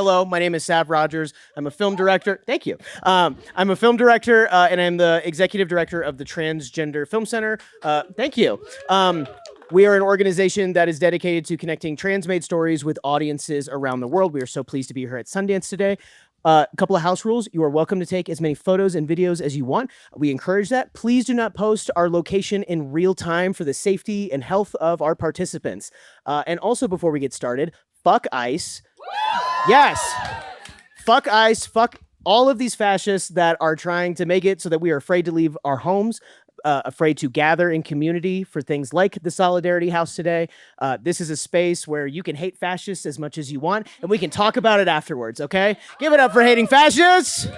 Hello, my name is Rodgers. I'm a film director. Thank you. I'm a film director, and I'm the executive director of the Transgender Film Center. Thank you. We are an organization that is dedicated to connecting trans-made stories with audiences around the world. We are so pleased to be here at Sundance today. A couple of house rules. You are welcome to take as many photos and videos as you want. We encourage that. Please do not post our location in real time for the safety and health of our participants. And also, before we get started, fuck ICE. Yes. Fuck ICE. Fuck all of these fascists that are trying to make it so that we are afraid to leave our homes, afraid to gather in community for things like the Solidarity House today. This is a space where you can hate fascists as much as you want, and we can talk about it afterwards, okay? Give it up for hating fascists!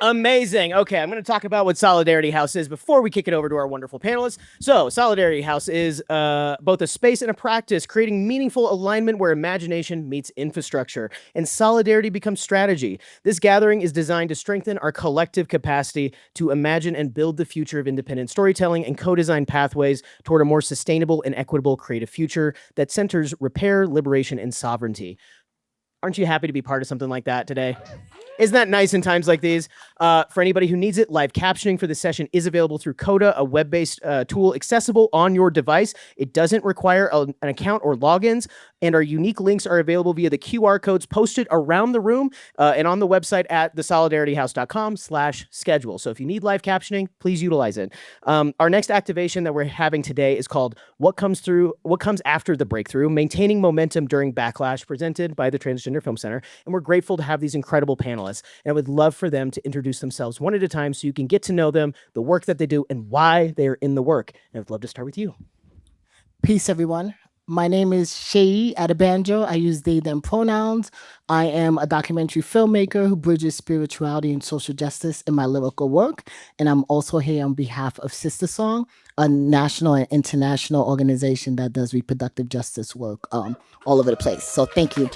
Amazing. Okay, I'm going to talk about what Solidarity House is before we kick it over to our wonderful panelists. So, Solidarity House is both a space and a practice, creating meaningful alignment where imagination meets infrastructure, and solidarity becomes strategy. This gathering is designed to strengthen our collective capacity to imagine and build the future of independent storytelling and co-design pathways toward a more sustainable and equitable creative future that centers repair, liberation, and sovereignty. Aren't you happy to be part of something like that today? Isn't that nice in times like these? For anybody who needs it, live captioning for this session is available through Coda, a web-based tool accessible on your device. It doesn't require an account or logins, and our unique links are available via the QR codes posted around the room and on the website at thesolidarityhouse.com/schedule. So if you need live captioning, please utilize it. Our next activation that we're having today is called What Comes After the Breakthrough, Maintaining Momentum During Backlash, presented by the Transgender Film Center. And we're grateful to have these incredible panelists. And I would love for them to introduce themselves one at a time so you can get to know them, the work that they do, and why they're in the work. And I'd love to start with you. Peace, everyone. My name is Seyi Adebanjo. I use they, them pronouns. I am a documentary filmmaker who bridges spirituality and social justice in my lyrical work. And I'm also here on behalf of SisterSong, a national and international organization that does reproductive justice work all over the place. So thank you.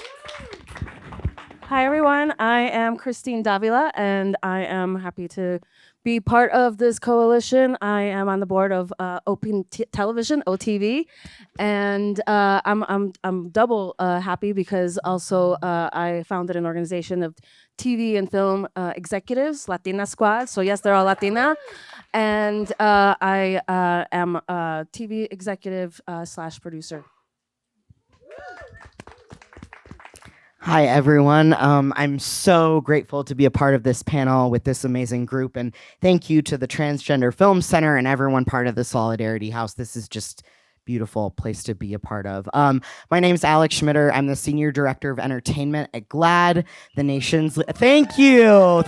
Hi, everyone. I am Christine Davila, and I am happy to be part of this coalition. I am on the board of Open Television, OTV, and I'm double happy because also I founded an organization of TV and film executives, Latina Squad. So yes, they're all Latina, and I am a TV executive / producer. Hi, everyone. I'm so grateful to be a part of this panel with this amazing group. And thank you to the Transgender Film Center and everyone part of the Solidarity House. This is just a beautiful place to be a part of. My name is Alex Schmider. I'm the Senior Director of Entertainment at GLAAD, the nation's... Thank you.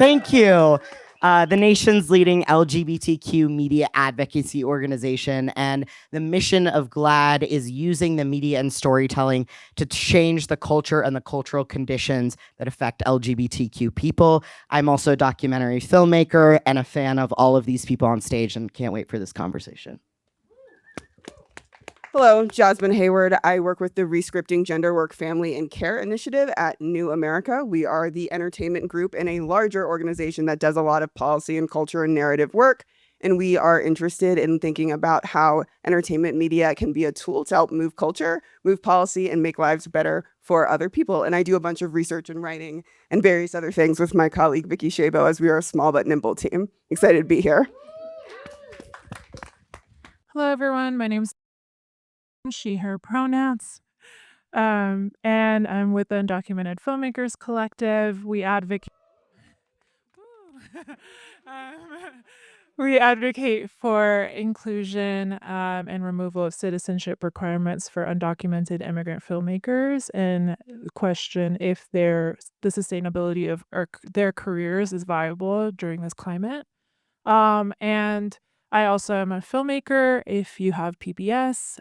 The nation's leading LGBTQ media advocacy organization. And the mission of GLAAD is using the media and storytelling to change the culture and the cultural conditions that affect LGBTQ people. I'm also a documentary filmmaker and a fan of all of these people on stage, and can't wait for this conversation. Hello, Jasmine Heyward. I work with the Rescripting Gender Work, Family, and Care initiative at New America. We are the entertainment group in a larger organization that does a lot of policy and culture and narrative work. And we are interested in thinking about how entertainment media can be a tool to help move culture, move policy, and make lives better for other people. And I do a bunch of research and writing and various other things with my colleague, Vicky Shabo, as we are a small but nimble team. Excited to be here. Hello, everyone. My name's she, her pronouns. And I'm with the Undocumented Filmmakers Collective. We advocate for inclusion and removal of citizenship requirements for undocumented immigrant filmmakers and question if the sustainability of their careers is viable during this climate. And I also am a filmmaker. If you have PBS,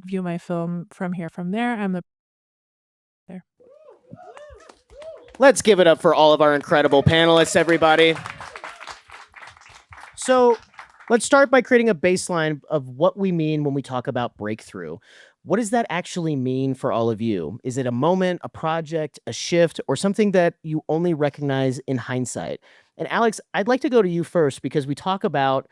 view my film From Here, From There. Let's give it up for all of our incredible panelists, everybody. So let's start by creating a baseline of what we mean when we talk about breakthrough. What does that actually mean for all of you? Is it a moment, a project, a shift, or something that you only recognize in hindsight? And Alex, I'd like to go to you first because we talk about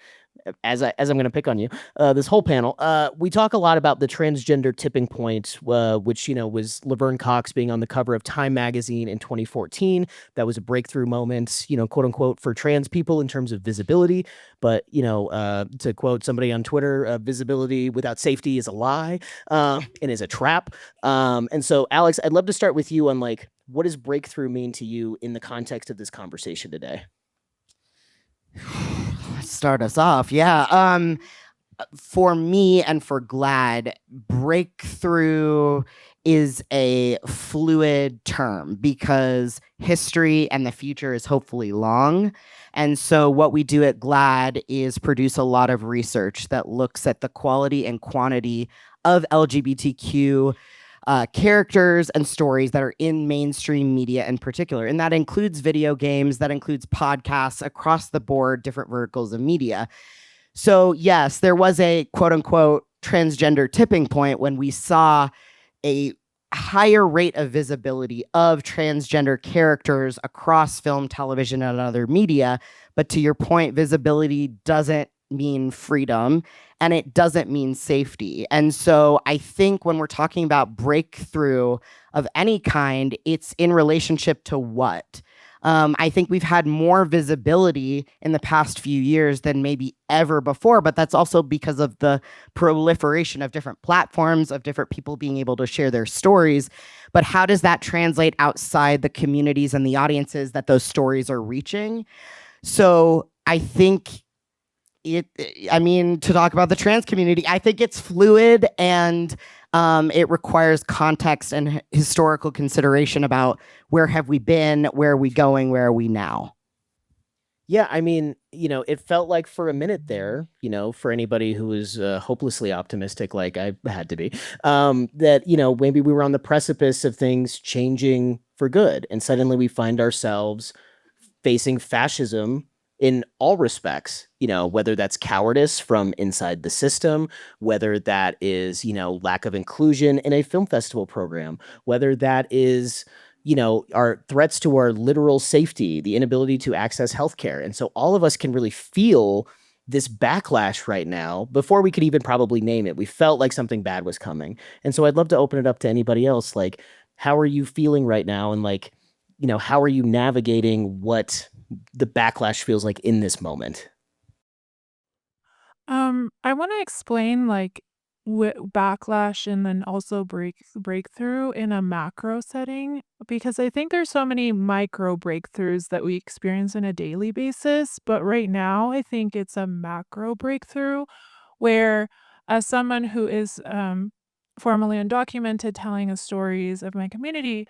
as I'm going to pick on you, this whole panel, we talk a lot about the transgender tipping point, which, was Laverne Cox being on the cover of Time magazine in 2014. That was a breakthrough moment, quote unquote, for trans people in terms of visibility. But, to quote somebody on Twitter, visibility without safety is a lie, and is a trap. And so, Alex, I'd love to start with you on what does breakthrough mean to you in the context of this conversation today? Let's start us off. Yeah. For me and for GLAAD, breakthrough is a fluid term because history and the future is hopefully long. And so what we do at GLAAD is produce a lot of research that looks at the quality and quantity of LGBTQ characters and stories that are in mainstream media in particular. And that includes video games, that includes podcasts across the board, different verticals of media. So yes, there was a quote unquote transgender tipping point when we saw a higher rate of visibility of transgender characters across film, television, and other media. But to your point, visibility doesn't mean freedom and it doesn't mean safety. And so I think when we're talking about breakthrough of any kind, it's in relationship to what? I think we've had more visibility in the past few years than maybe ever before, but that's also because of the proliferation of different platforms, of different people being able to share their stories. But how does that translate outside the communities and the audiences that those stories are reaching? So I think to talk about the trans community, I think it's fluid and it requires context and historical consideration about where have we been, where are we going, where are we now? Yeah, it felt like for a minute there, for anybody who was hopelessly optimistic, like I had to be, that, maybe we were on the precipice of things changing for good. And suddenly we find ourselves facing fascism in all respects, whether that's cowardice from inside the system, whether that is, lack of inclusion in a film festival program, whether that is, our threats to our literal safety, the inability to access healthcare. And so all of us can really feel this backlash right now before we could even probably name it. We felt like something bad was coming. And so I'd love to open it up to anybody else. How are you feeling right now? And how are you navigating what the backlash feels like in this moment? I want to explain backlash and then also breakthrough in a macro setting because I think there's so many micro breakthroughs that we experience on a daily basis, but right now I think it's a macro breakthrough where as someone who is formerly undocumented telling stories of my community,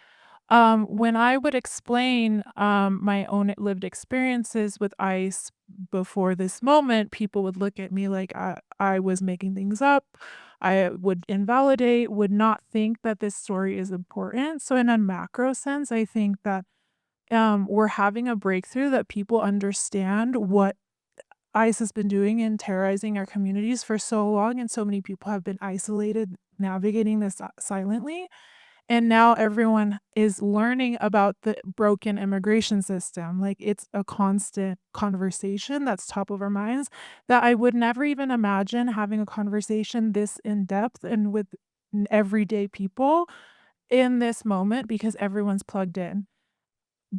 when I would explain my own lived experiences with ICE before this moment, people would look at me like I was making things up. I would invalidate, would not think that this story is important. So, in a macro sense, I think that we're having a breakthrough that people understand what ICE has been doing in terrorizing our communities for so long, and so many people have been isolated navigating this silently. And now everyone is learning about the broken immigration system. It's a constant conversation that's top of our minds that I would never even imagine having a conversation this in depth and with everyday people in this moment because everyone's plugged in.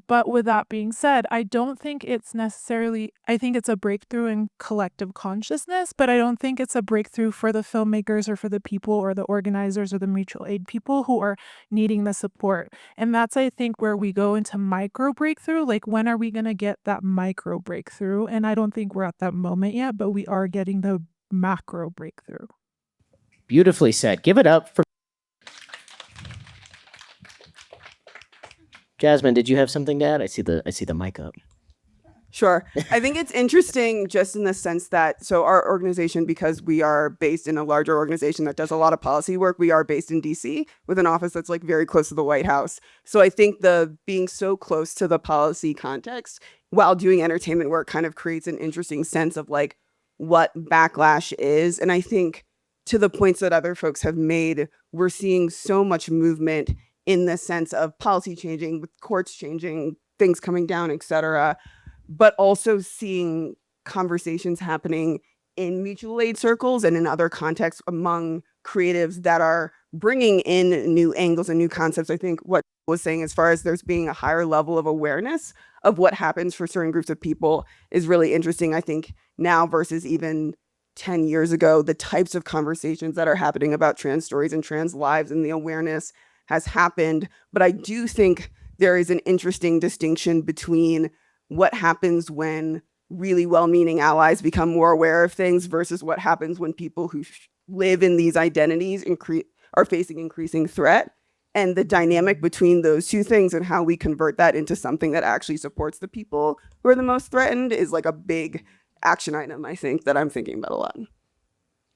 But with that being said, I don't think it's necessarily, I think it's a breakthrough in collective consciousness, but I don't think it's a breakthrough for the filmmakers or for the people or the organizers or the mutual aid people who are needing the support. And that's, I think, where we go into micro breakthrough. When are we going to get that micro breakthrough? And I don't think we're at that moment yet, but we are getting the macro breakthrough. Beautifully said. Give it up for Jasmine. Did you have something to add? I see the mic up. Sure. I think it's interesting just in the sense that, so our organization, because we are based in a larger organization that does a lot of policy work, we are based in DC with an office that's very close to the White House. So I think the being so close to the policy context while doing entertainment work kind of creates an interesting sense of what backlash is. And I think to the points that other folks have made, we're seeing so much movement in the sense of policy changing, with courts changing, things coming down, et cetera, but also seeing conversations happening in mutual aid circles and in other contexts among creatives that are bringing in new angles and new concepts. I think what was saying as far as there's being a higher level of awareness of what happens for certain groups of people is really interesting. I think now versus even 10 years ago, the types of conversations that are happening about trans stories and trans lives and the awareness has happened. But I do think there is an interesting distinction between what happens when really well-meaning allies become more aware of things versus what happens when people who live in these identities are facing increasing threat, and the dynamic between those two things and how we convert that into something that actually supports the people who are the most threatened is like a big action item, I think, that I'm thinking about a lot.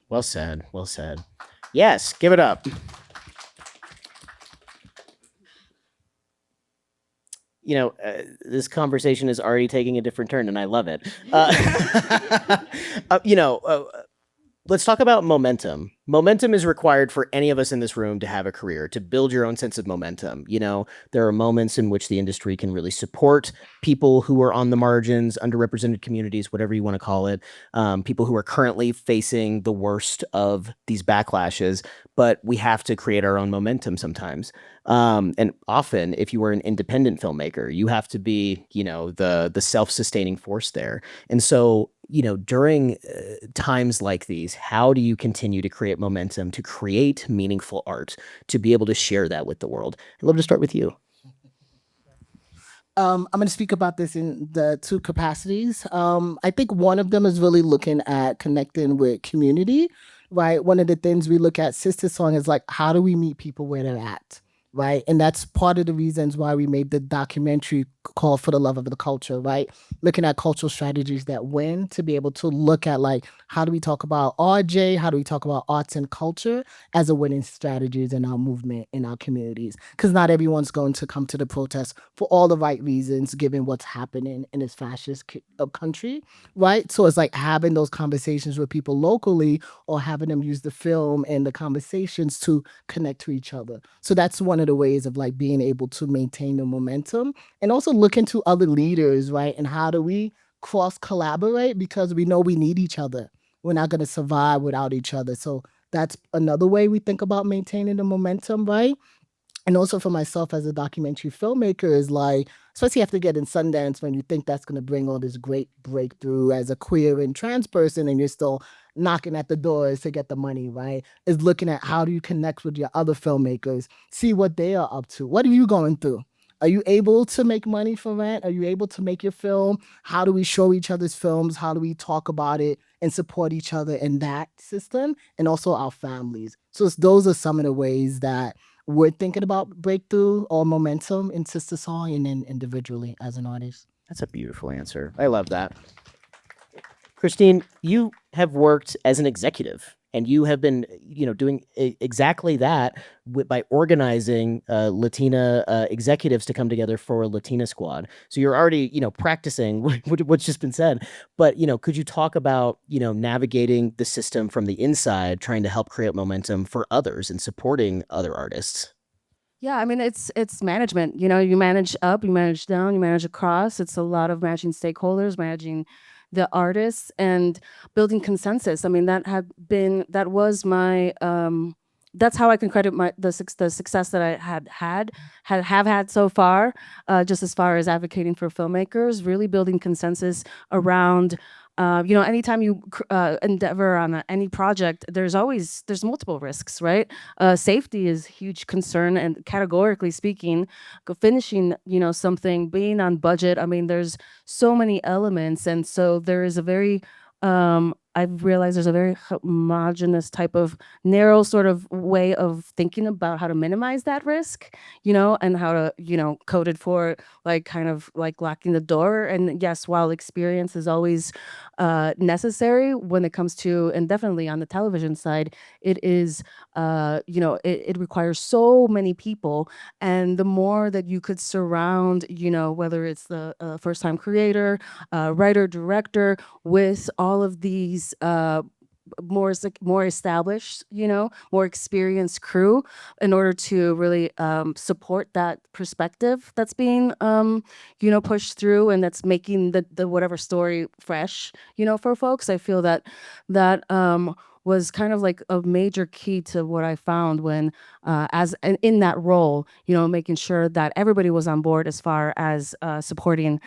Well said. Well said. Yes, give it up. You know, this conversation is already taking a different turn, and I love it. Let's talk about momentum. Momentum is required for any of us in this room to have a career, to build your own sense of momentum. You know, there are moments in which the industry can really support people who are on the margins, underrepresented communities, whatever you want to call it, people who are currently facing the worst of these backlashes, but we have to create our own momentum sometimes. And often, if you are an independent filmmaker, you have to be, you know, the self-sustaining force there. And so, you know, during times like these, how do you continue to create momentum, to create meaningful art, to be able to share that with the world? I'd love to start with you. I'm going to speak about this in the two capacities. I think one of them is really looking at connecting with community, right? One of the things we look at SisterSong is like, how do we meet people where they're at? Right. And that's part of the reasons why we made the documentary called For the Love of the Culture, right? Looking at cultural strategies that win, to be able to look at like, how do we talk about RJ? How do we talk about arts and culture as a winning strategies in our movement, in our communities? Because not everyone's going to come to the protest for all the right reasons, given what's happening in this fascist country, right? So it's like having those conversations with people locally, or having them use the film and the conversations to connect to each other. So that's one of the ways of like being able to maintain the momentum, and also looking to other leaders, right? And how do we cross collaborate, because we know we need each other. We're not going to survive without each other. So that's another way we think about maintaining the momentum, right? And also for myself as a documentary filmmaker is like, especially after getting Sundance, when you think that's going to bring all this great breakthrough as a queer and trans person, and you're still knocking at the doors to get the money, right? Is looking at how do you connect with your other filmmakers, see what they are up to. What are you going through? Are you able to make money for rent? Are you able to make your film? How do we show each other's films? How do we talk about it and support each other in that system? And also our families. So those are some of the ways that we're thinking about breakthrough or momentum in SisterSong, and then individually as an artist. That's a beautiful answer. I love that. Christine, you have worked as an executive, and you have been, you know, doing exactly that by organizing Latina executives to come together for a Latina squad. So you're already, you know, practicing what's just been said. But, you know, could you talk about, you know, navigating the system from the inside, trying to help create momentum for others and supporting other artists? Yeah, I mean, it's management. You know, you manage up, you manage down, you manage across. It's a lot of managing stakeholders, managing the artists, and building consensus. I mean, that was my that's how I can credit the success that I have had so far, just as far as advocating for filmmakers, really building consensus around. You know, anytime you endeavor on any project, there's multiple risks, right? Safety is a huge concern, and categorically speaking, finishing, you know, something, being on budget. I mean, there's so many elements, and so there is a very I've realized there's a very homogenous type of narrow sort of way of thinking about how to minimize that risk, you know, and how to, you know, code it for like kind of like locking the door. And yes, while experience is always necessary when it comes to, and definitely on the television side, it is, you know, it requires so many people. And the more that you could surround, you know, whether it's the first time creator, writer, director, with all of these more established, more experienced crew in order to really support that perspective that's being pushed through, and that's making the whatever story fresh, for folks. I feel that was kind of like a major key to what I found when in that role, making sure that everybody was on board as far as supporting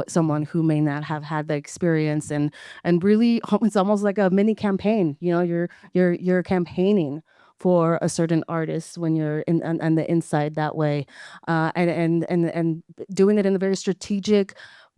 someone who may not have had the experience, and really it's almost like a mini campaign. You're campaigning for a certain artist when you're on the inside that way, and doing it in a very strategic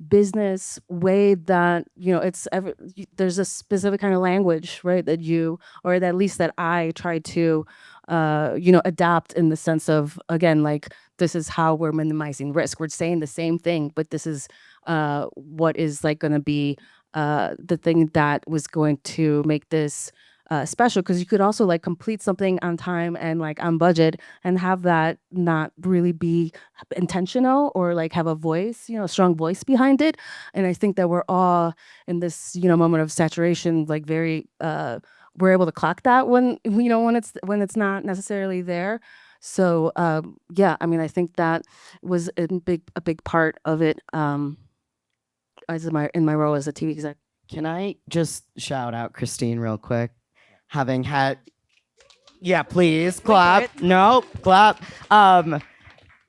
business way that there's a specific kind of language, right, that or at least that I try to adapt, in the sense of, again, like, this is how we're minimizing risk. We're saying the same thing, but this is what is like going to be the thing that was going to make this special, because you could also like complete something on time and like on budget and have that not really be intentional or like have a voice, a strong voice behind it. And I think that we're all in this, moment of saturation, like very we're able to clock that when when it's not necessarily there. So yeah, I mean, I think that was a big part of it, as in my role as a TV exec. Can I just shout out Christine real quick? Having had, yeah, please clap. No, clap.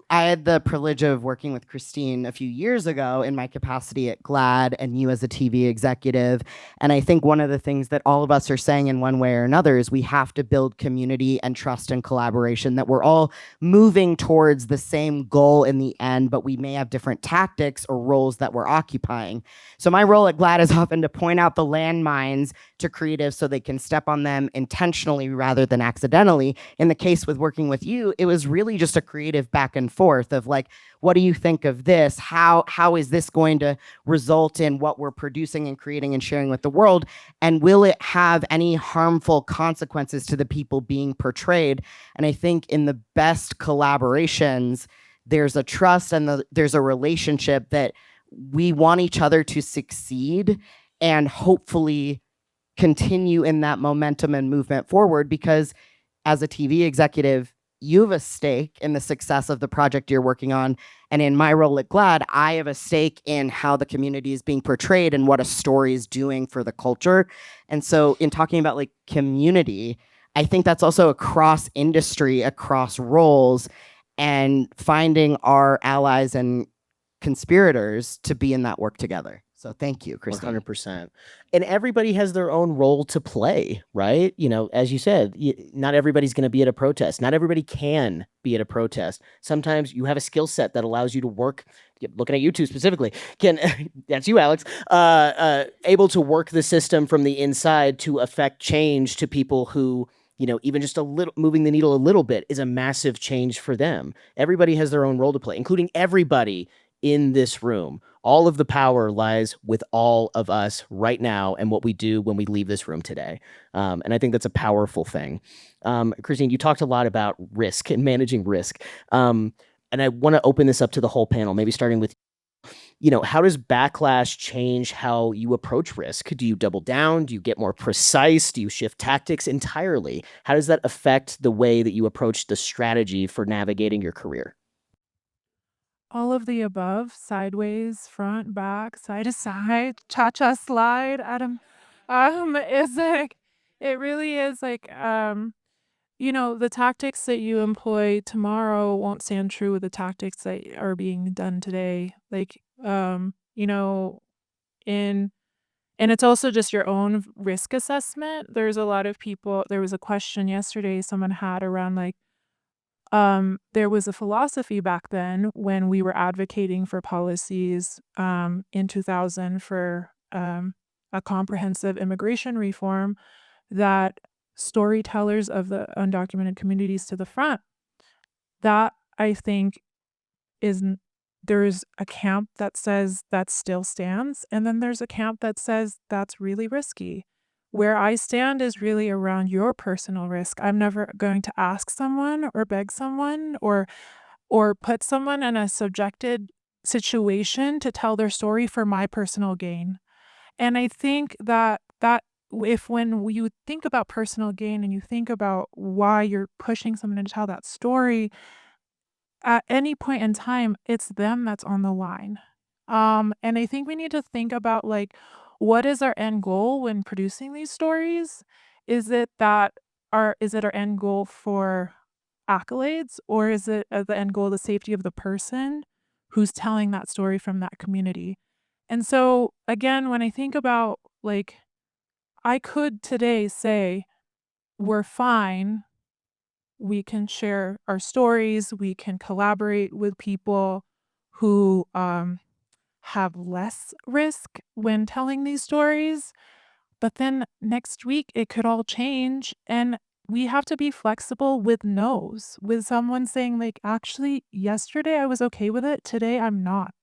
I had the privilege of working with Christine a few years ago in my capacity at GLAAD and you as a TV executive. And I think one of the things that all of us are saying in one way or another is we have to build community and trust and collaboration, that we're all moving towards the same goal in the end, but we may have different tactics or roles that we're occupying. So my role at GLAAD is often to point out the landmines to creatives so they can step on them intentionally rather than accidentally. In the case with working with you, it was really just a creative back and forth of like, what do you think of this? How is this going to result in what we're producing and creating and sharing with the world? And will it have any harmful consequences to the people being portrayed? And I think in the best collaborations, there's a trust and there's a relationship that we want each other to succeed and hopefully continue in that momentum and movement forward, because as a TV executive, you have a stake in the success of the project you're working on. And in my role at GLAAD, I have a stake in how the community is being portrayed and what a story is doing for the culture. And so in talking about like community, I think that's also across industry, across roles, and finding our allies and conspirators to be in that work together. So thank you, Christine. 100%. And everybody has their own role to play, right? As you said, not everybody's going to be at a protest. Not everybody can be at a protest. Sometimes you have a skill set that allows you to work, looking at you two specifically, that's you, Alex, able to work the system from the inside to affect change to people who, even just a little, moving the needle a little bit is a massive change for them. Everybody has their own role to play, including everybody in this room. All of the power lies with all of us right now and what we do when we leave this room today. And I think that's a powerful thing. Christine, you talked a lot about risk and managing risk. And I want to open this up to the whole panel, maybe starting with, how does Backlash change how you approach risk? Do you double down? Do you get more precise? Do you shift tactics entirely? How does that affect the way that you approach the strategy for navigating your career? All of the above: sideways, front, back, side to side, cha-cha slide, Adam. Is like, it really is like, the tactics that you employ tomorrow won't stand true with the tactics that are being done today. Like, and it's also just your own risk assessment. There's a lot of people, there was a question yesterday someone had around like, there was a philosophy back then when we were advocating for policies in 2000 for a comprehensive immigration reform, that storytellers of the undocumented communities to the front. That, I think, there's a camp that says that still stands, and then there's a camp that says that's really risky. Where I stand is really around your personal risk. I'm never going to ask someone or beg someone or put someone in a subjected situation to tell their story for my personal gain. And I think that when you think about personal gain and you think about why you're pushing someone to tell that story, at any point in time, it's them that's on the line. And I think we need to think about like, what is our end goal when producing these stories? Is it that is it our end goal for accolades, or is it the end goal the safety of the person who's telling that story from that community? And so again, when I think about like, I could today say we're fine, we can share our stories, we can collaborate with people who have less risk when telling these stories. But then next week, it could all change. And we have to be flexible with no's, with someone saying, like, actually, yesterday I was okay with it. Today I'm not.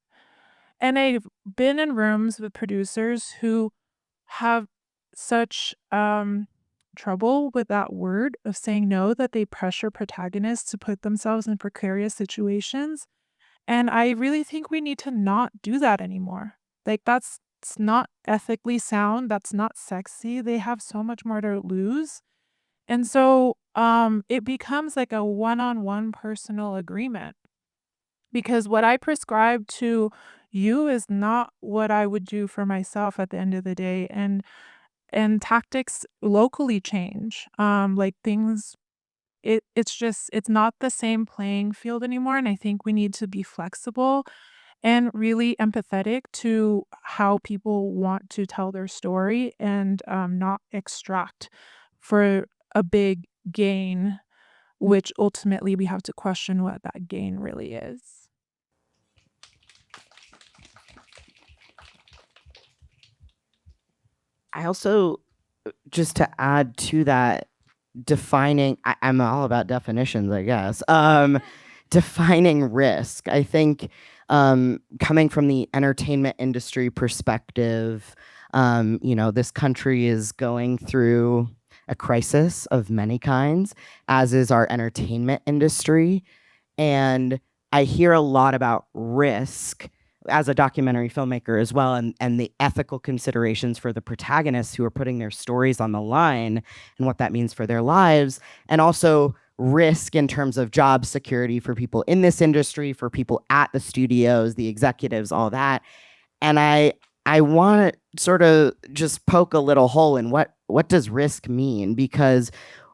And I've been in rooms with producers who have such trouble with that word of saying no that they pressure protagonists to put themselves in precarious situations. And I really think we need to not do that anymore. Like, that's it's not ethically sound. That's not sexy. They have so much more to lose. And so it becomes like a one-on-one personal agreement, because what I prescribe to you is not what I would do for myself at the end of the day. And tactics locally change. Like things, it's not the same playing field anymore. And I think we need to be flexible and really empathetic to how people want to tell their story, and not extract for a big gain, which ultimately we have to question what that gain really is. I also, just to add to that, I'm all about definitions, I guess. Defining risk. I think coming from the entertainment industry perspective, this country is going through a crisis of many kinds, as is our entertainment industry. And I hear a lot about risk as a documentary filmmaker as well, and the ethical considerations for the protagonists who are putting their stories on the line and what that means for their lives, and also risk in terms of job security for people in this industry, for people at the studios, the executives, all that. And I want to sort of just poke a little hole in what does risk mean, because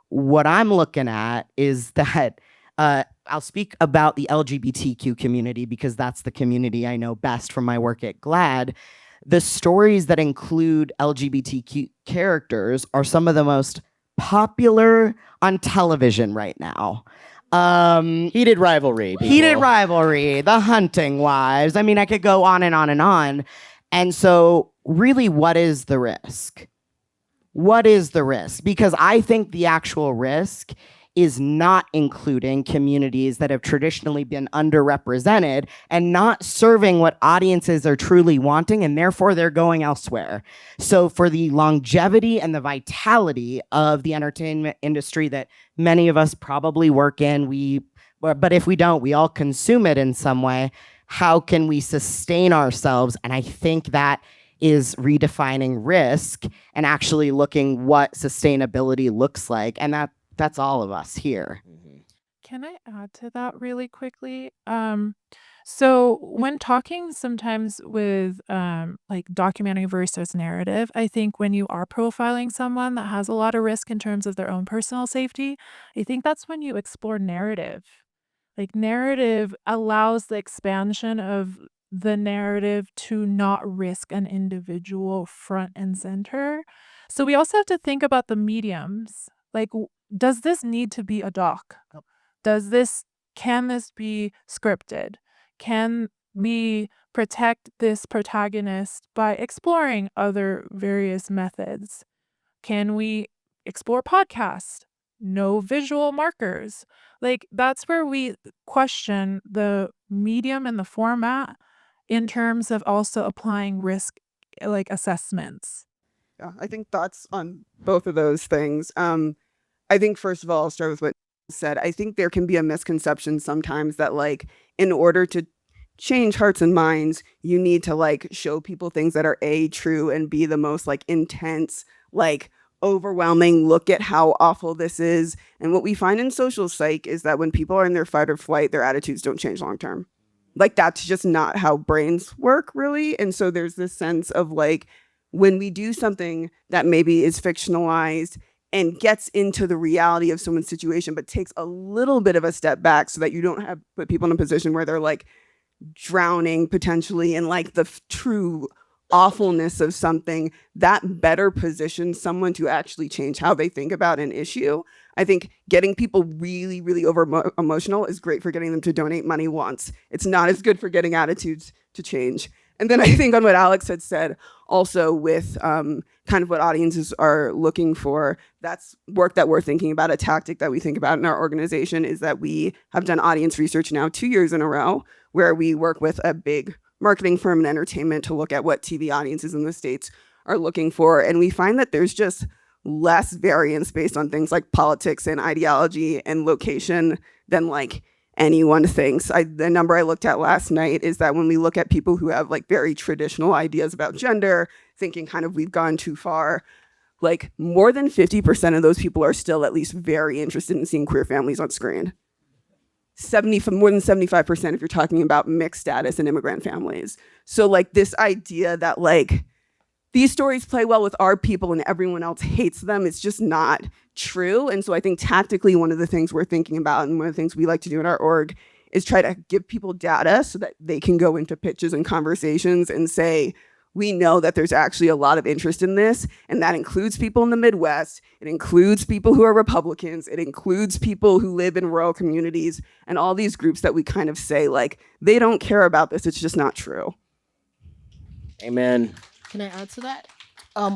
what I'm looking at is that I'll speak about the LGBTQ community because that's the community I know best from my work at GLAAD. The stories that include LGBTQ characters are some of the most popular on television right now. Heated rivalry. The Hunting Wives. I mean, I could go on and on and on. And so really, what is the risk? What is the risk? Because I think the actual risk is not including communities that have traditionally been underrepresented and not serving what audiences are truly wanting, and therefore they're going elsewhere. So for the longevity and the vitality of the entertainment industry that many of us probably work in, but if we don't, we all consume it in some way. How can we sustain ourselves? And I think that is redefining risk and actually looking what sustainability looks like. And that's all of us here. Can I add to that really quickly? So when talking sometimes with like documentary versus narrative, I think when you are profiling someone that has a lot of risk in terms of their own personal safety, I think that's when you explore narrative. Like narrative allows the expansion of the narrative to not risk an individual front and center. So we also have to think about the mediums. Like, does this need to be a doc? Can this be scripted? Can we protect this protagonist by exploring other various methods? Can we explore podcasts? No visual markers. Like, that's where we question the medium and the format in terms of also applying risk like assessments. Yeah, I think thoughts on both of those things. I think first of all, I'll start with what said. I think there can be a misconception sometimes that like in order to change hearts and minds, you need to like show people things that are A, true, and B, the most like intense, like overwhelming, look at how awful this is. And what we find in social psych is that when people are in their fight or flight, their attitudes don't change long term. Like that's just not how brains work really. And so there's this sense of like, when we do something that maybe is fictionalized and gets into the reality of someone's situation, but takes a little bit of a step back so that you don't have put people in a position where they're like drowning potentially in like the true awfulness of something, that better positions someone to actually change how they think about an issue. I think getting people really, really over emotional is great for getting them to donate money once. It's not as good for getting attitudes to change. And then I think on what Alex had said, also with kind of what audiences are looking for, that's work that we're thinking about. A tactic that we think about in our organization is that we have done audience research now 2 years in a row, where we work with a big marketing firm in entertainment to look at what TV audiences in the States are looking for. And we find that there's just less variance based on things like politics and ideology and location than like anyone thinks. The number I looked at last night is that when we look at people who have like very traditional ideas about gender, thinking kind of we've gone too far, like more than 50% of those people are still at least very interested in seeing queer families on screen. More than 75% if you're talking about mixed status and immigrant families. So like this idea that like these stories play well with our people and everyone else hates them, it's just not true. And so I think tactically, one of the things we're thinking about and one of the things we like to do in our org is try to give people data so that they can go into pitches and conversations and say, we know that there's actually a lot of interest in this, and that includes people in the Midwest, it includes people who are Republicans, it includes people who live in rural communities, and all these groups that we kind of say, like, they don't care about this, it's just not true. Amen. Can I add to that?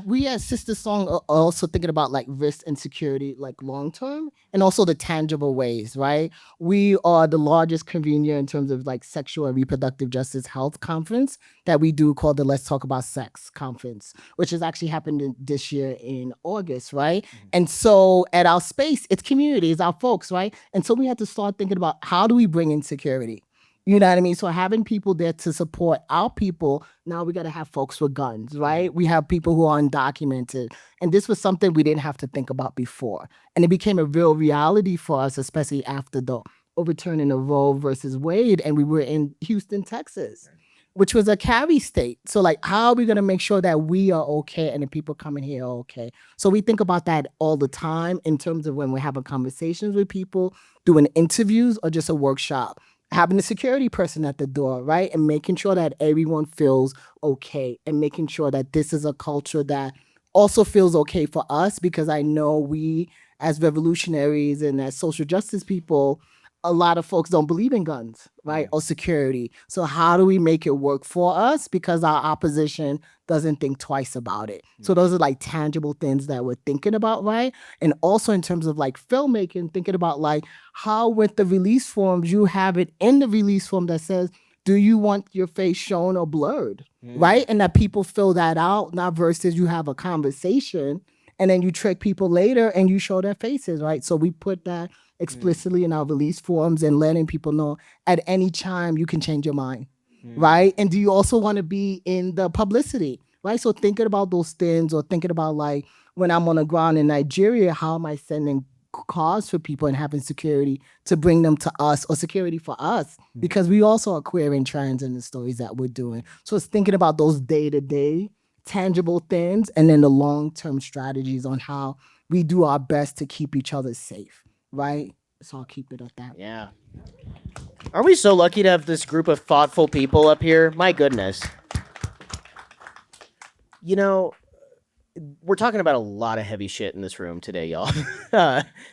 We as SisterSong are also thinking about like risk and security, like long term, and also the tangible ways, right? We are the largest convener in terms of like sexual and reproductive justice health conference that we do called the Let's Talk About Sex conference, which has actually happened this year in August, right? Mm-hmm. And so at our space, it's community, it's our folks, right? And so we had to start thinking about how do we bring in security? You know what I mean? So having people there to support our people, now we got to have folks with guns, right? We have people who are undocumented. And this was something we didn't have to think about before. And it became a real reality for us, especially after the overturning of Roe versus Wade. And we were in Houston, Texas, which was a carry state. So like, how are we going to make sure that we are okay and the people coming here are okay? So we think about that all the time in terms of when we're having conversations with people, doing interviews or just a workshop. Having a security person at the door, right? And making sure that everyone feels okay and making sure that this is a culture that also feels okay for us, because I know we as revolutionaries and as social justice people, a lot of folks don't believe in guns, right? Or security. So how do we make it work for us? Because our opposition doesn't think twice about it. So those are like tangible things that we're thinking about, right? And also in terms of like filmmaking, thinking about like how with the release forms, you have it in the release form that says, do you want your face shown or blurred, right? And that people fill that out, not versus you have a conversation and then you trick people later and you show their faces, right? So we put that explicitly in our release forms and letting people know at any time you can change your mind, right? And do you also want to be in the publicity, right? So thinking about those things, or thinking about like when I'm on the ground in Nigeria, how am I sending cars for people and having security to bring them to us, or security for us, because we also are queer and trans in the stories that we're doing. So it's thinking about those day-to-day tangible things and then the long-term strategies on how we do our best to keep each other safe. Right? So I'll keep it at that. Yeah. Are we so lucky to have this group of thoughtful people up here? My goodness. You know, we're talking about a lot of heavy shit in this room today, y'all.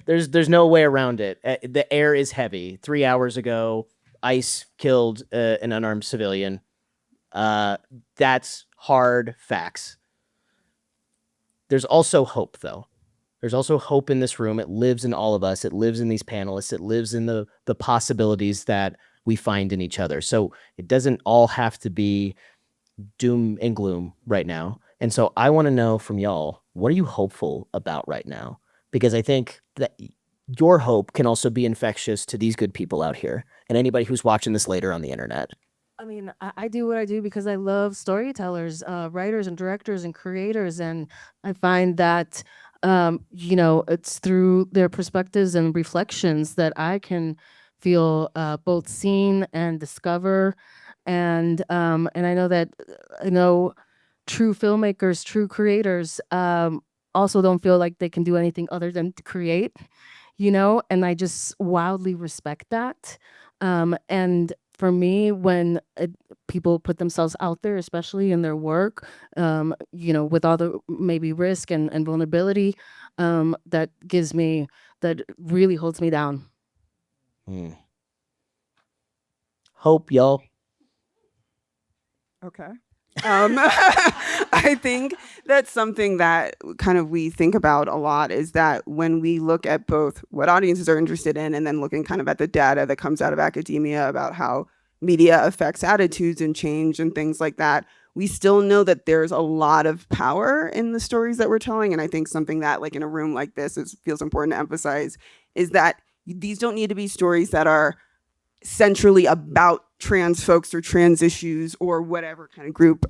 There's no way around it. The air is heavy. 3 hours ago, ICE killed an unarmed civilian. That's hard facts. There's also hope, though. There's also hope in this room. It lives in all of us. It lives in these panelists. It lives in the possibilities that we find in each other. So it doesn't all have to be doom and gloom right now. And so I want to know from y'all, what are you hopeful about right now? Because I think that your hope can also be infectious to these good people out here and anybody who's watching this later on the internet. mean, I do what I do because I love storytellers, writers and directors and creators. And I find that, it's through their perspectives and reflections that I can feel both seen and discover. And I know true filmmakers, true creators, also don't feel like they can do anything other than to create, and I just wildly respect that. And for me, when people put themselves out there, especially in their work, with all the maybe risk and vulnerability, that really holds me down. Hope, y'all. Okay. I think that's something that kind of we think about a lot, is that when we look at both what audiences are interested in and then looking kind of at the data that comes out of academia about how media affects attitudes and change and things like that, we still know that there's a lot of power in the stories that we're telling. And I think something that, like, in a room like this, feels important to emphasize is that these don't need to be stories that are centrally about trans folks or trans issues or whatever kind of group.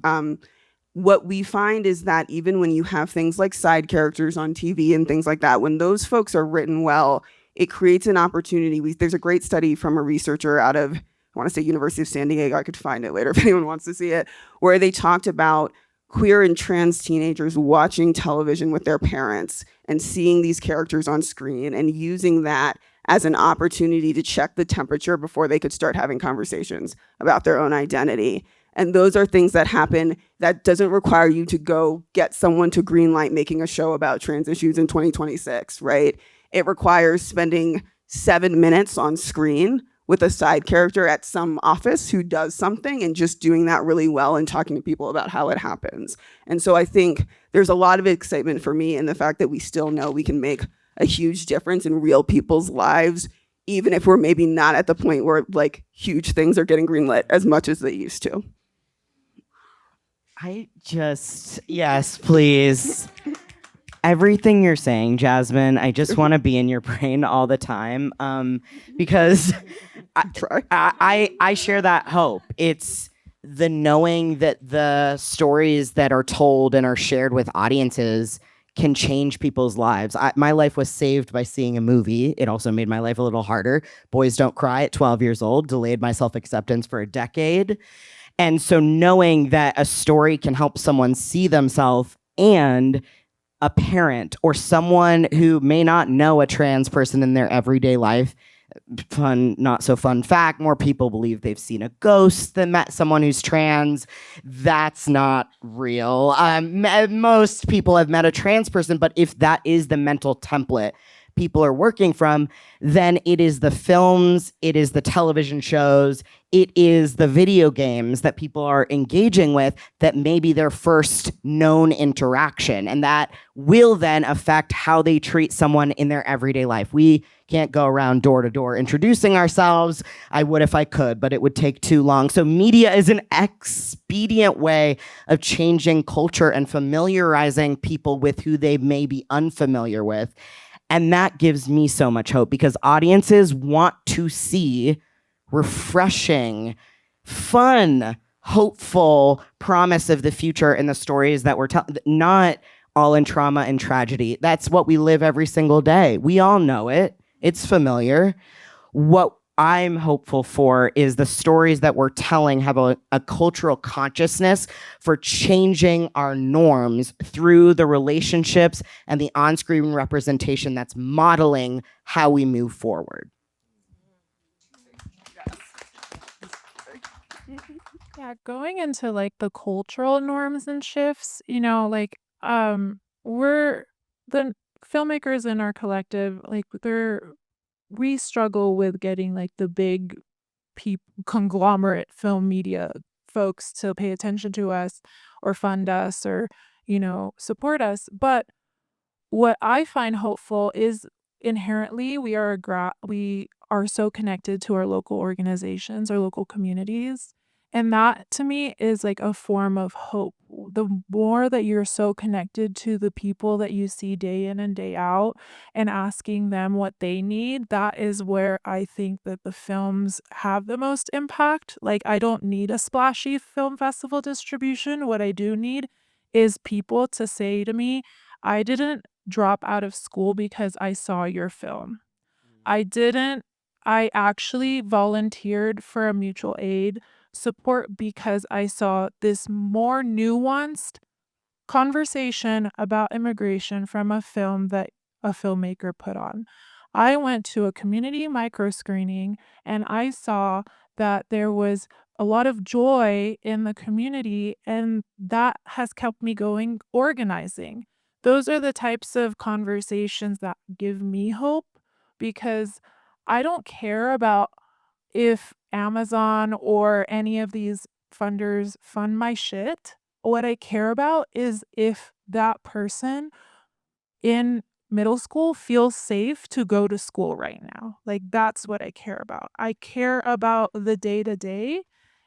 What we find is that even when you have things like side characters on TV and things like that, when those folks are written well, it creates an opportunity. There's a great study from a researcher out of, I want to say, University of San Diego. I could find it later if anyone wants to see it, where they talked about queer and trans teenagers watching television with their parents and seeing these characters on screen and using that as an opportunity to check the temperature before they could start having conversations about their own identity. And those are things that happen that doesn't require you to go get someone to greenlight making a show about trans issues in 2026, right? It requires spending 7 minutes on screen with a side character at some office who does something and just doing that really well and talking to people about how it happens. And so I think there's a lot of excitement for me in the fact that we still know we can make a huge difference in real people's lives, even if we're maybe not at the point where, like, huge things are getting greenlit as much as they used to. Yes, please. Everything you're saying, Jasmine, I just want to be in your brain all the time, because I share that hope. It's the knowing that the stories that are told and are shared with audiences can change people's lives. My life was saved by seeing a movie. It also made my life a little harder. Boys Don't Cry at 12 years old delayed my self-acceptance for a decade. And so knowing that a story can help someone see themselves, and a parent or someone who may not know a trans person in their everyday life, fun, not so fun fact, more people believe they've seen a ghost than met someone who's trans. That's not real. Most people have met a trans person, but if that is the mental template people are working from, then it is the films, it is the television shows, it is the video games that people are engaging with that may be their first known interaction. And that will then affect how they treat someone in their everyday life. We can't go around door to door introducing ourselves. I would if I could, but it would take too long. So media is an expedient way of changing culture and familiarizing people with who they may be unfamiliar with. And that gives me so much hope, because audiences want to see refreshing, fun, hopeful promise of the future in the stories that we're telling, not all in trauma and tragedy. That's what we live every single day. We all know it. It's familiar. What I'm hopeful for is the stories that we're telling have a cultural consciousness for changing our norms through the relationships and the on-screen representation that's modeling how we move forward. Yeah, going into like the cultural norms and shifts, we're the filmmakers in our collective, like we struggle with getting like the big conglomerate film media folks to pay attention to us or fund us or, support us. But what I find hopeful is inherently we are so connected to our local organizations, our local communities. And that to me is like a form of hope the more that you're so connected to the people that you see day in and day out and asking them what they need, that is where I think that the films have the most impact. Like, I don't need a splashy film festival distribution. What I do need is people to say to me, I didn't drop out of school because I saw your film. I didn't. I actually volunteered for a mutual aid support because I saw this more nuanced conversation about immigration from a film that a filmmaker put on. I went to a community micro screening and I saw that there was a lot of joy in the community, and that has kept me going organizing. Those are the types of conversations that give me hope, because I don't care about if Amazon or any of these funders fund my shit. What I care about is if that person in middle school feels safe to go to school right now. Like, that's what I care about. I care about the day to day.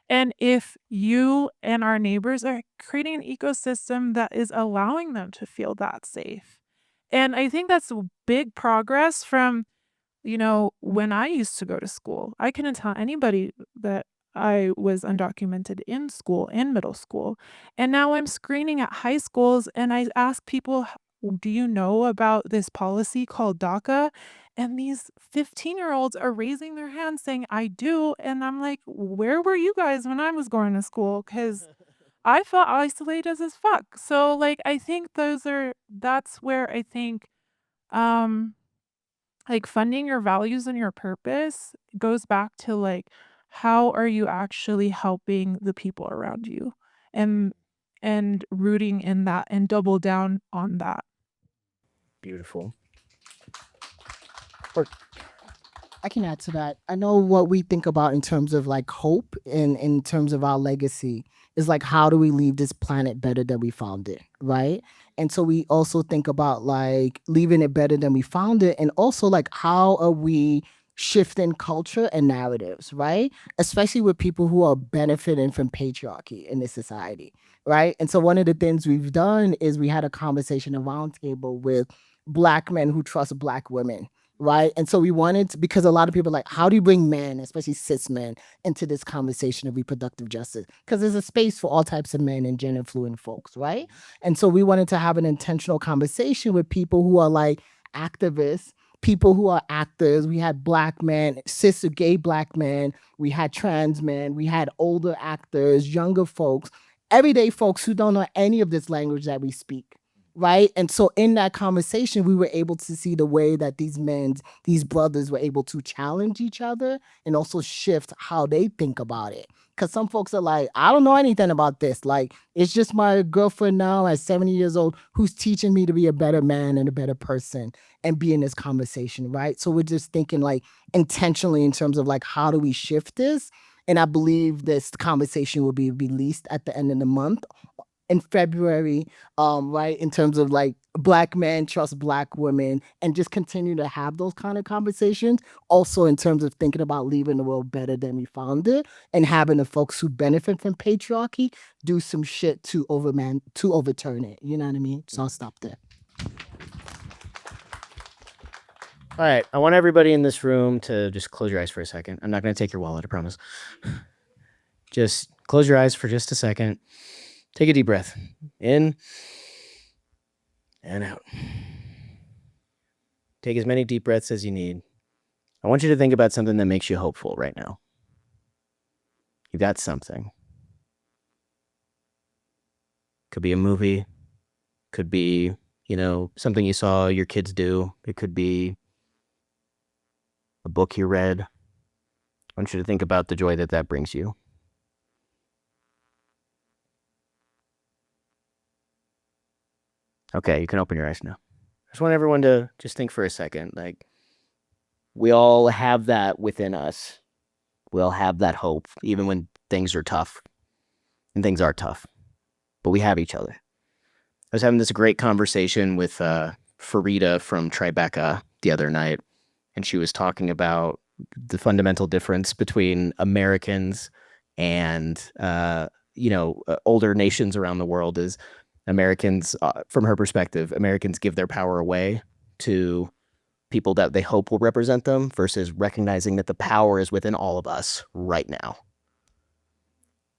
And if you and our neighbors are creating an ecosystem that is allowing them to feel that safe. And I think that's big progress from, when I used to go to school. I couldn't tell anybody that I was undocumented in school, in middle school. And now I'm screening at high schools and I ask people, do you know about this policy called DACA? And these 15-year-olds are raising their hands saying, I do. And I'm like, where were you guys when I was going to school? Because I felt isolated as fuck. So, like, I think that's where I think, um, like, funding your values and your purpose goes back to, like, how are you actually helping the people around you, and rooting in that and double down on that. Beautiful. I can add to that. I know what we think about in terms of like hope and in terms of our legacy is like, how do we leave this planet better than we found it, right? And so we also think about like leaving it better than we found it, and also like how are we shifting culture and narratives, right? Especially with people who are benefiting from patriarchy in this society, right? And so one of the things we've done is we had a conversation, a roundtable with Black men who trust Black women, right? And so we wanted to, because a lot of people are like, how do you bring men, especially cis men, into this conversation of reproductive justice? Because there's a space for all types of men and gender fluid folks, right? And so we wanted to have an intentional conversation with people who are like activists, people who are actors. We had Black men, cis or gay Black men, we had trans men, we had older actors, younger folks, everyday folks who don't know any of this language that we speak. Right. And so in that conversation, we were able to see the way that these brothers were able to challenge each other and also shift how they think about it. Because some folks are like, I don't know anything about this. Like, it's just my girlfriend now at 70 years old who's teaching me to be a better man and a better person and be in this conversation. Right. So we're just thinking like intentionally in terms of like, how do we shift this? And I believe this conversation will be released at the end of the month in February, right, in terms of like Black men trust Black women, and just continue to have those kind of conversations. Also in terms of thinking about leaving the world better than we found it, and having the folks who benefit from patriarchy do some shit to overturn it. You know what I mean? So I'll stop there. All right. I want everybody in this room to just close your eyes for a second. I'm not going to take your wallet, I promise. Just close your eyes for just a second. Take a deep breath. In and out. Take as many deep breaths as you need. I want you to think about something that makes you hopeful right now. You got something. Could be a movie. Could be, something you saw your kids do. It could be a book you read. I want you to think about the joy that brings you. Okay, you can open your eyes now. I just want everyone to just think for a second. Like, we all have that within us. We all have that hope, even when things are tough. And things are tough. But we have each other. I was having this great conversation with Farida from Tribeca the other night. And she was talking about the fundamental difference between Americans and older nations around the world is Americans, from her perspective, Americans give their power away to people that they hope will represent them versus recognizing that the power is within all of us right now.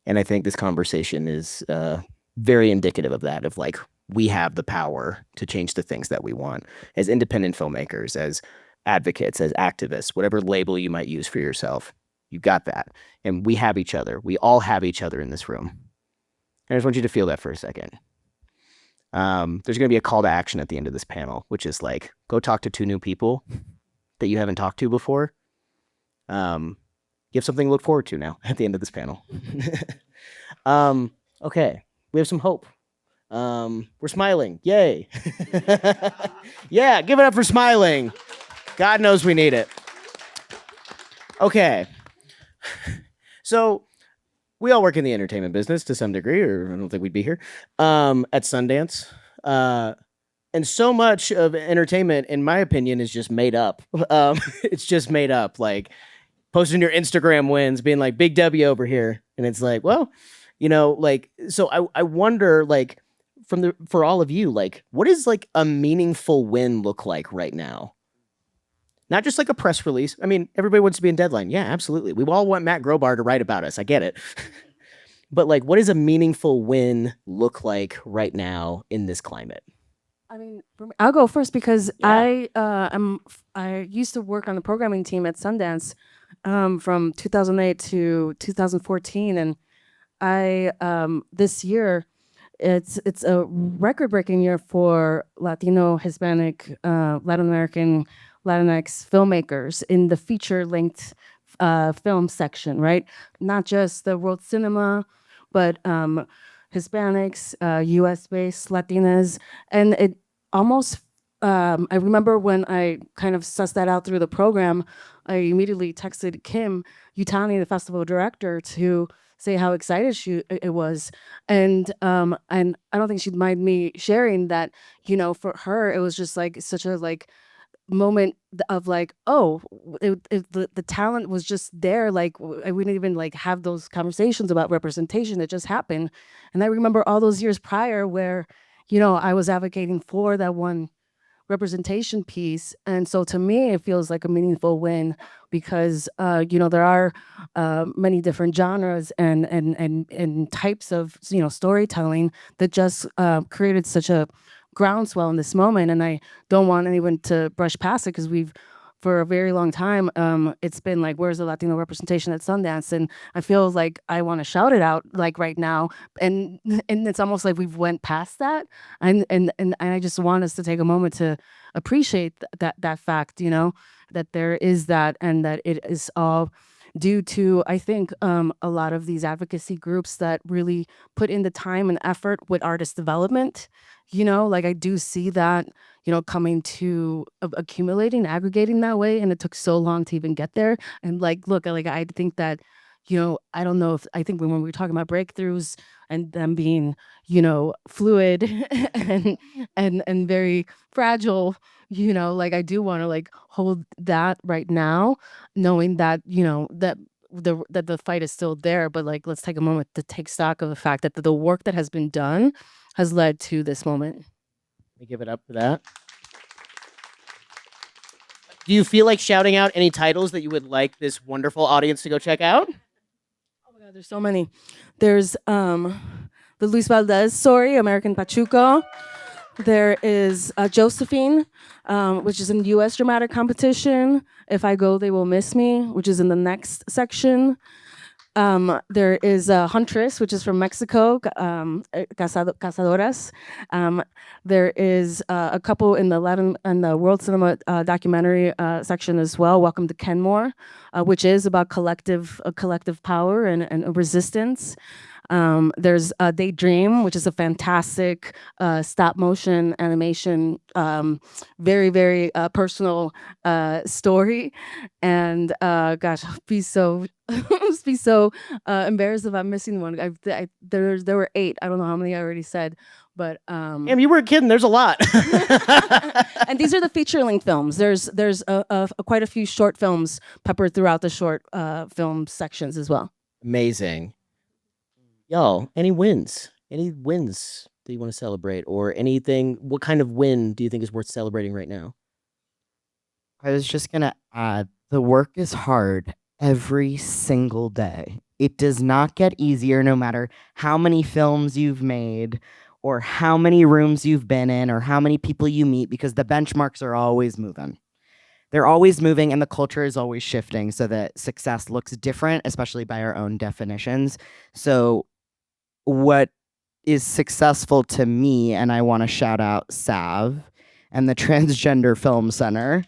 And I think this conversation is very indicative of that, of like, we have the power to change the things that we want as independent filmmakers, as advocates, as activists, whatever label you might use for yourself. You got that. And we have each other. We all have each other in this room. And I just want you to feel that for a second. There's going to be a call to action at the end of this panel, which is like, go talk to 2 new people that you haven't talked to before. You have something to look forward to now at the end of this panel. Okay, we have some hope. We're smiling. Yay. Yeah, give it up for smiling. God knows we need it. Okay. So we all work in the entertainment business to some degree, or I don't think we'd be here, at Sundance. And so much of entertainment, in my opinion, is just made up. It's just made up. Like posting your Instagram wins, being like, big W over here. And it's like, well, so I wonder, like, for all of you, like, what does like a meaningful win look like right now? Not just like a press release. I mean, everybody wants to be in Deadline. Yeah, absolutely. We all want Matt Grobar to write about us. I get it. But like, what does a meaningful win look like right now in this climate? I mean, I'll go first because Yeah. I used to work on the programming team at Sundance from 2008 to 2014, and I this year it's a record-breaking year for Latino, Hispanic, Latin American, Latinx filmmakers in the feature-length film section, right? Not just the world cinema, but Hispanics, US-based Latinas, and it almost, I remember when I kind of sussed that out through the program, I immediately texted Kim Yutani, the festival director, to say how excited it was, and I don't think she'd mind me sharing that. For her, it was just like such a like moment of like, oh, the talent was just there. Like we didn't even like have those conversations about representation. It just happened. And I remember all those years prior where, I was advocating for that one representation piece. And so to me, it feels like a meaningful win because, there are many different genres and types of, storytelling that just created such a groundswell in this moment. And I don't want anyone to brush past it because for a very long time, it's been like, where's the Latino representation at Sundance? And I feel like I want to shout it out like right now. And it's almost like we've went past that. And I just want us to take a moment to appreciate that fact, that there is that, and that it is all due to, I think, a lot of these advocacy groups that really put in the time and effort with artist development. Like I do see that, coming to accumulating, aggregating that way. And it took so long to even get there. And like, look, like I think that, I don't know I think when we were talking about breakthroughs and them being, fluid and very fragile, like I do want to like hold that right now, knowing that, that the fight is still there, but like let's take a moment to take stock of the fact that the work that has been done has led to this moment. We give it up for that. Do you feel like shouting out any titles that you would like this wonderful audience to go check out? Oh my God, there's so many. There's the Luis Valdez story, American Pachuco. There is Josephine, which is in the U.S. dramatic competition. If I Go, They Will Miss Me, which is in the next section. There is Huntress, which is from Mexico, Cazadoras. There is a couple in the Latin and the world cinema documentary section as well. Welcome to Kenmore, which is about collective power and resistance. There's Daydream, which is a fantastic stop motion animation, very, very personal story. And gosh, I'll be so embarrassed if I'm missing one. There were 8. I don't know how many I already said, but Damn, you weren't kidding. There's a lot. and these are the feature-length films. There's quite a few short films peppered throughout the short film sections as well. Amazing. Y'all, any wins? Any wins that you want to celebrate, or anything? What kind of win do you think is worth celebrating right now? I was just going to add the work is hard every single day. It does not get easier no matter how many films you've made or how many rooms you've been in or how many people you meet, because the benchmarks are always moving. They're always moving and the culture is always shifting so that success looks different, especially by our own definitions. So what is successful to me, and I want to shout out Sav and the Transgender Film Center,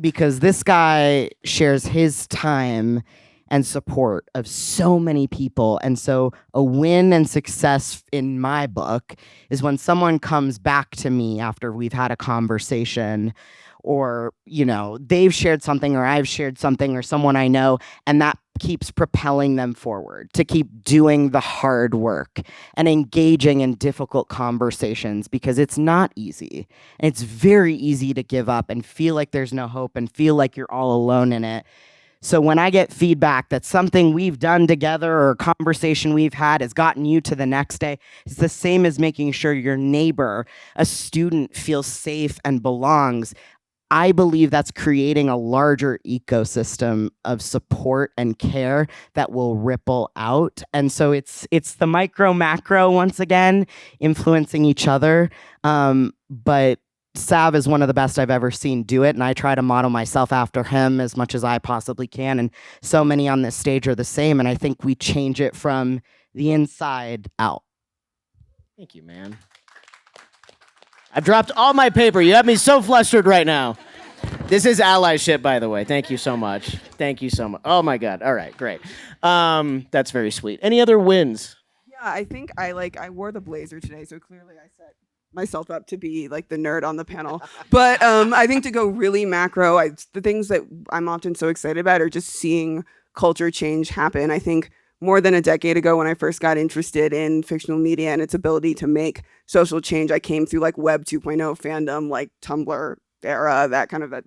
because this guy shares his time and support of so many people. And so a win and success in my book is when someone comes back to me after we've had a conversation, or, you know, they've shared something or I've shared something or someone I know, and that keeps propelling them forward to keep doing the hard work and engaging in difficult conversations, because it's not easy. And it's very easy to give up and feel like there's no hope and feel like you're all alone in it. So when I get feedback that something we've done together or a conversation we've had has gotten you to the next day, it's the same as making sure your neighbor, a student, feels safe and belongs. I believe that's creating a larger ecosystem of support and care that will ripple out. And so it's the micro macro once again influencing each other. But Sav is one of the best I've ever seen do it, and I try to model myself after him as much as I possibly can. And so many on this stage are the same, and I think we change it from the inside out. Thank you, man. I've dropped all my paper. You have me so flustered right now. This is allyship, by the way. Thank you so much. Thank you so much. Oh my God. All right, great. That's very sweet. Any other wins? Yeah, I think I wore the blazer today, so clearly I set myself up to be like the nerd on the panel. But I think to go really macro, the things that I'm often so excited about are just seeing culture change happen. I think more than a decade ago, when I first got interested in fictional media and its ability to make social change, I came through like Web 2.0 fandom, like Tumblr era, that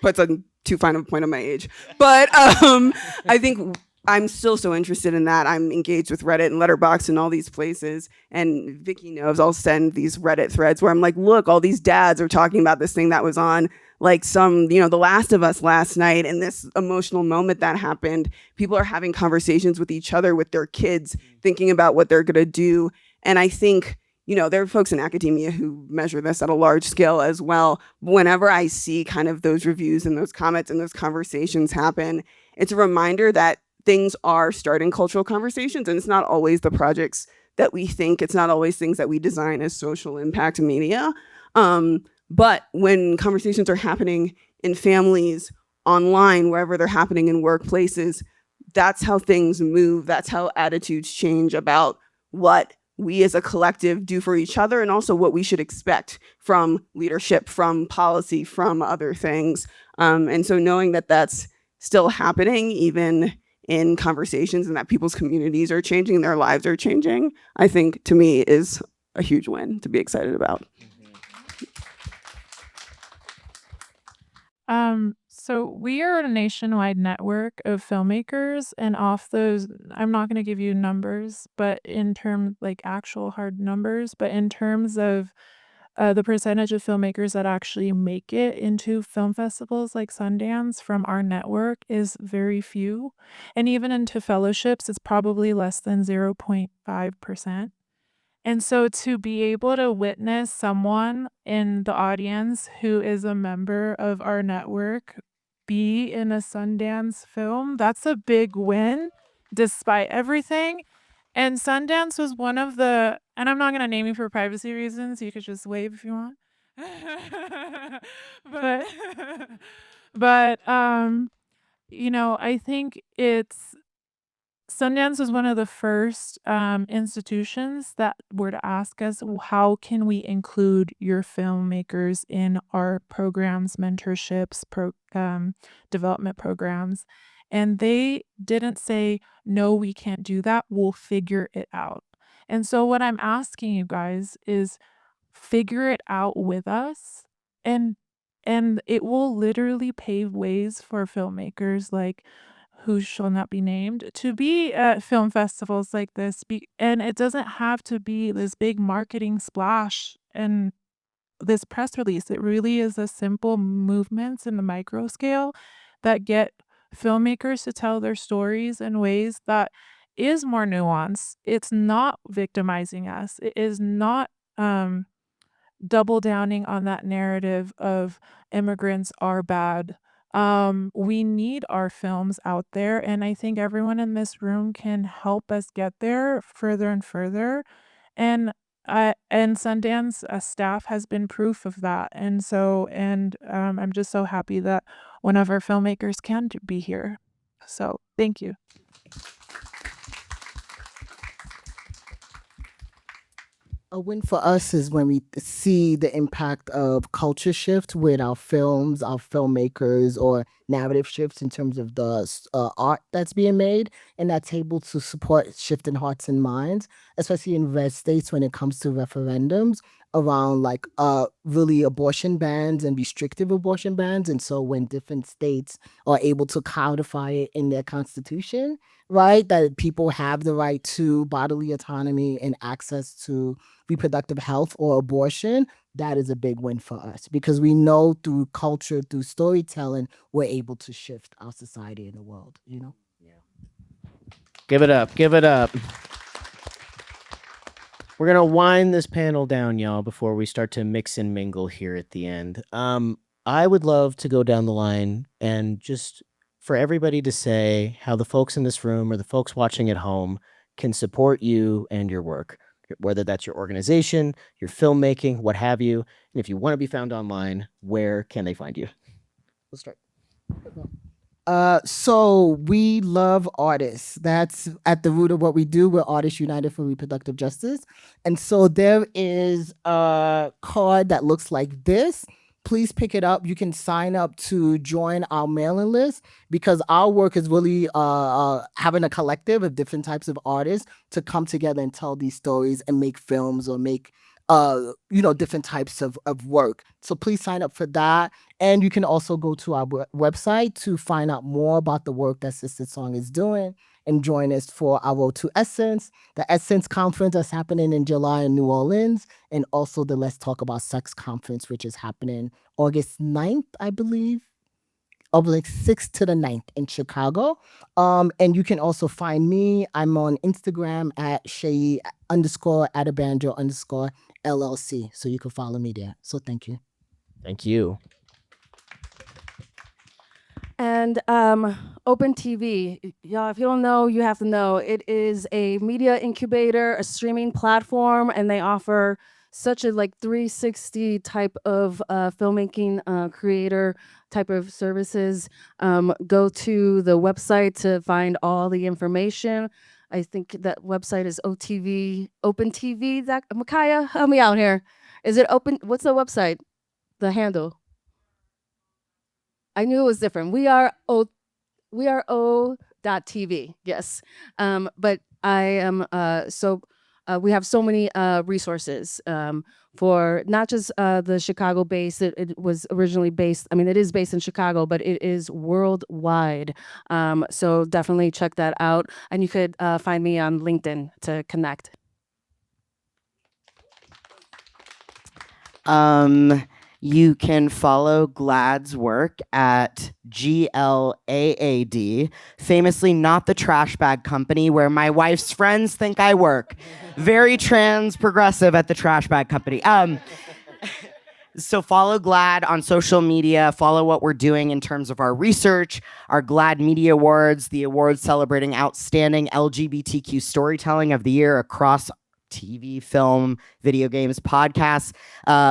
puts a too fine of a point on my age. But I think I'm still so interested in that. I'm engaged with Reddit and Letterboxd and all these places. And Vicky knows I'll send these Reddit threads where I'm like, look, all these dads are talking about this thing that was on like some, The Last of Us last night, and this emotional moment that happened. People are having conversations with each other, with their kids, thinking about what they're gonna do. And I think, there are folks in academia who measure this at a large scale as well. Whenever I see kind of those reviews and those comments and those conversations happen, it's a reminder that things are starting cultural conversations, and it's not always the projects that we think. It's not always things that we design as social impact media. But when conversations are happening in families, online, wherever they're happening in workplaces, that's how things move. That's how attitudes change about what we as a collective do for each other, and also what we should expect from leadership, from policy, from other things. And so knowing that that's still happening, even in conversations, and that people's communities are changing, their lives are changing, I think to me is a huge win to be excited about. So we are a nationwide network of filmmakers, and off those, I'm not going to give you numbers, but in terms like actual hard numbers, but in terms of the percentage of filmmakers that actually make it into film festivals like Sundance from our network is very few. And even into fellowships, it's probably less than 0.5%. And so to be able to witness someone in the audience who is a member of our network be in a Sundance film, that's a big win despite everything. And Sundance was one of the, and I'm not going to name you for privacy reasons. You could just wave if you want. but, I think Sundance was one of the first institutions that were to ask us, how can we include your filmmakers in our programs, mentorships, development programs? And they didn't say, no, we can't do that. We'll figure it out. And so what I'm asking you guys is figure it out with us, and it will literally pave ways for filmmakers like who shall not be named, to be at film festivals like this. And it doesn't have to be this big marketing splash and this press release. It really is the simple movements in the micro scale that get filmmakers to tell their stories in ways that is more nuanced. It's not victimizing us. It is not double downing on that narrative of immigrants are bad. We need our films out there, and I think everyone in this room can help us get there further and further. And Sundance staff has been proof of that. I'm just so happy that one of our filmmakers can be here. So thank you. A win for us is when we see the impact of culture shift with our films, our filmmakers, or narrative shifts in terms of the art that's being made, and that's able to support shift in hearts and minds, especially in red states when it comes to referendums around like really abortion bans and restrictive abortion bans. And so when different states are able to codify it in their constitution, right, that people have the right to bodily autonomy and access to reproductive health or abortion, that is a big win for us because we know through culture, through storytelling, we're able to shift our society and the world, you know? Give it up. Give it up. We're going to wind this panel down, y'all, before we start to mix and mingle here at the end. I would love to go down the line and just for everybody to say how the folks in this room or the folks watching at home can support you and your work, whether that's your organization, your filmmaking, what have you. And if you want to be found online, where can they find you? We'll start. So we love artists. That's at the root of what we do. We're Artists United for Reproductive Justice. And so there is a card that looks like this. Please pick it up. You can sign up to join our mailing list because our work is really having a collective of different types of artists to come together and tell these stories and make films or make different types of work. So please sign up for that. And you can also go to our website to find out more about the work that SisterSong is doing and join us for our Road to Essence, the Essence Conference that's happening in July in New Orleans, and also the Let's Talk About Sex Conference, which is happening August 9th, I believe, of like 6th to the 9th in Chicago. And you can also find me. I'm on Instagram at Seyi _Adebanjo _LLC. So you can follow me there. So thank you. Thank you. And Open TV, y'all, if you don't know, you have to know. It is a media incubator, a streaming platform, and they offer such a 360 type of filmmaking creator type of services. Go to the website to find all the information. I think that website is OpenTV. Micaiah, help me out here. Is it open? What's the website? The handle? I knew it was different. We are O.TV. Yes. But I am we have so many resources for not just the Chicago base. It was originally based, it is based in Chicago, but it is worldwide. So definitely check that out. And you could find me on LinkedIn to connect. You can follow GLAAD's work at GLAAD, famously not the trash bag company where my wife's friends think I work. Very trans progressive at the trash bag company. So follow GLAAD on social media, follow what we're doing in terms of our research, our GLAAD Media Awards, the awards celebrating outstanding LGBTQ storytelling of the year across TV, film, video games, podcasts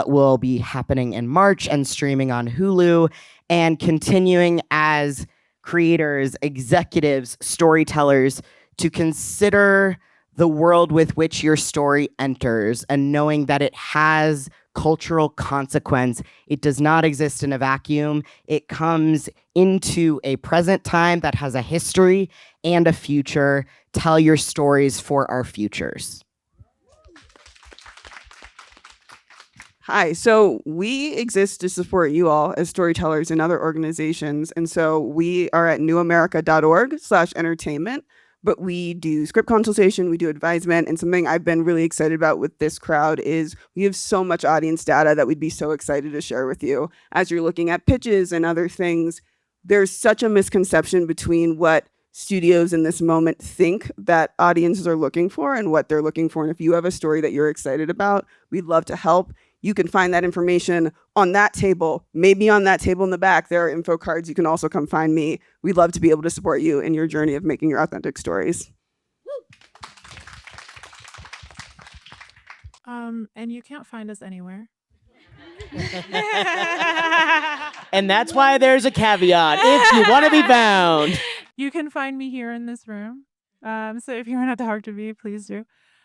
will be happening in March and streaming on Hulu, and continuing as creators, executives, storytellers to consider the world with which your story enters and knowing that it has cultural consequence. It does not exist in a vacuum. It comes into a present time that has a history and a future. Tell your stories for our futures. Hi. So we exist to support you all as storytellers and other organizations. And so we are at newamerica.org/entertainment, but we do script consultation, we do advisement, and something I've been really excited about with this crowd is we have so much audience data that we'd be so excited to share with you. As you're looking at pitches and other things, there's such a misconception between what studios in this moment think that audiences are looking for and what they're looking for. And if you have a story that you're excited about, we'd love to help. You can find that information on that table, maybe on that table in the back. There are info cards. You can also come find me. We'd love to be able to support you in your journey of making your authentic stories. And you can't find us anywhere. And that's why there's a caveat if you want to be found. You can find me here in this room. So if you want to talk to me, please do.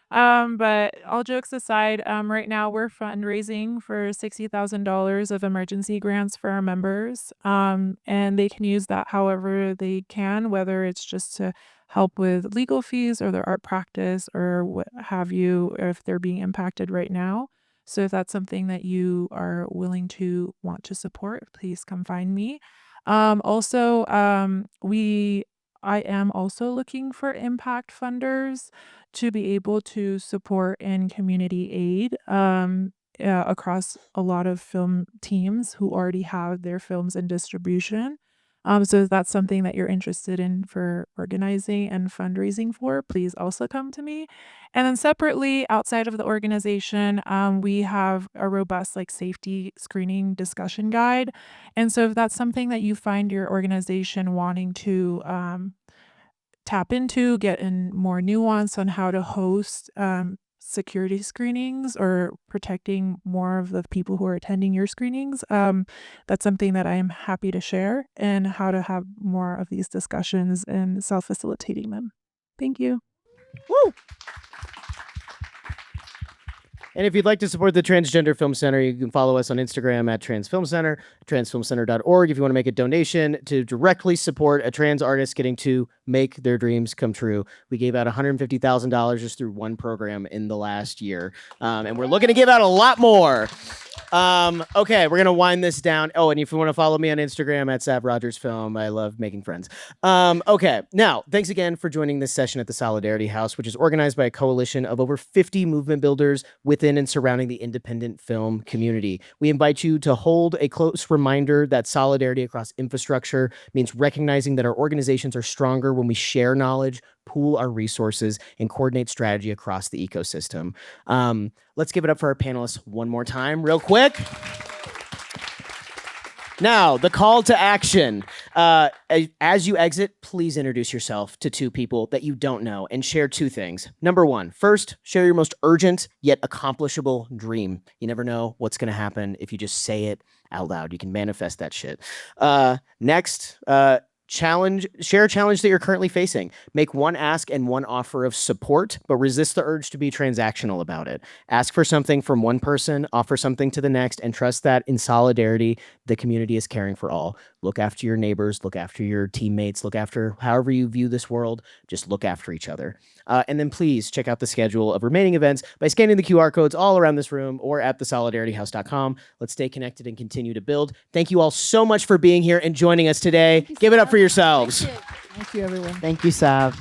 But all jokes aside, right now we're fundraising for $60,000 of emergency grants for our members. And they can use that however they can, whether it's just to help with legal fees or their art practice or what have you, or if they're being impacted right now. So if that's something that you are willing to want to support, please come find me. Also, I am also looking for impact funders to be able to support in community aid across a lot of film teams who already have their films in distribution. So if that's something that you're interested in for organizing and fundraising for, please also come to me. And then separately, outside of the organization, we have a robust safety screening discussion guide. And so if that's something that you find your organization wanting to tap into, get in more nuance on how to host security screenings or protecting more of the people who are attending your screenings, that's something that I am happy to share, and how to have more of these discussions and self-facilitating them. Thank you. Woo! And if you'd like to support the Transgender Film Center, you can follow us on Instagram at Trans Film Center, transfilmcenter.org if you want to make a donation to directly support a trans artist getting to make their dreams come true. We gave out $150,000 just through one program in the last year. And we're looking to give out a lot more. Okay, we're going to wind this down. Oh, and if you want to follow me on Instagram at Rodgers Film, I love making friends. Okay, now, thanks again for joining this session at the Solidarity House, which is organized by a coalition of over 50 movement builders within and surrounding the independent film community. We invite you to hold a close reminder that solidarity across infrastructure means recognizing that our organizations are stronger when we share knowledge, pool our resources, and coordinate strategy across the ecosystem. Let's give it up for our panelists one more time, real quick. Now, the call to action. As you exit, please introduce yourself to two people that you don't know and share two things. Number one, first, share your most urgent yet accomplishable dream. You never know what's going to happen if you just say it out loud. You can manifest that shit. Next, share a challenge that you're currently facing. Make one ask and one offer of support, but resist the urge to be transactional about it. Ask for something from one person, offer something to the next, and trust that in solidarity, the community is caring for all. Look after your neighbors, look after your teammates, look after however you view this world. Just look after each other. And then please check out the schedule of remaining events by scanning the QR codes all around this room or at thesolidarityhouse.com. Let's stay connected and continue to build. Thank you all so much for being here and joining us today. Give it up for yourselves. Thank you, everyone. Thank you, Sav.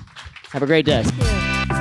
Have a great day. Thank you.